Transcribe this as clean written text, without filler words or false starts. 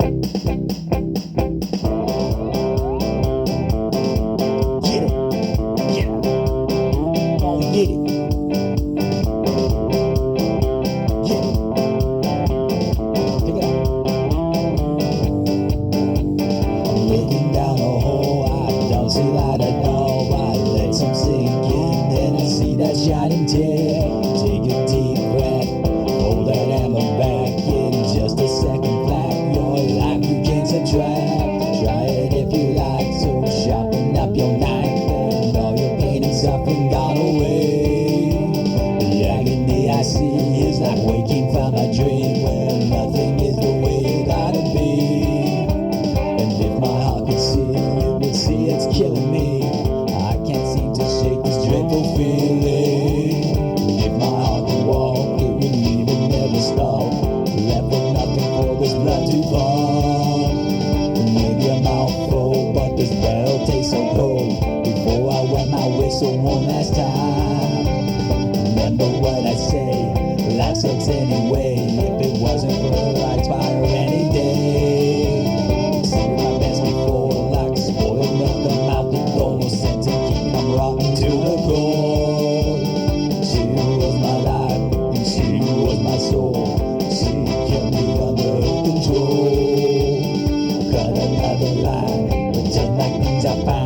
Get it, yeah, gon' get it, get it, pick it up. I'm looking down the hole, I don't see light at all. I let some sink in, then I see that shining tail. Take a deep breath, hold that hammer back in just a second flat. Your life you can't subtract. Try it if you like, so sharpen up your knife and all your pain and suffering gone away. The agony I see is like waking from a dream where nothing is the way it gotta be. And if my heart could see, it would see it's killing me. I can't seem to shake this dreadful feeling. If my heart could walk, it would leave and never stop. Left with nothing for this blood to pump. Maybe a mouthful, but this barrel tastes so cold. Before I wet my whistle one last time, remember what I say, life sucks anyway. If it wasn't for her, I'd fire any day. Seen my best before, like spoiled milk, the mouth that don't no sense in keeping them rotten to the core. She was my life, and she was my soul. She kept me under control. Cut another line, pretend like things are fine.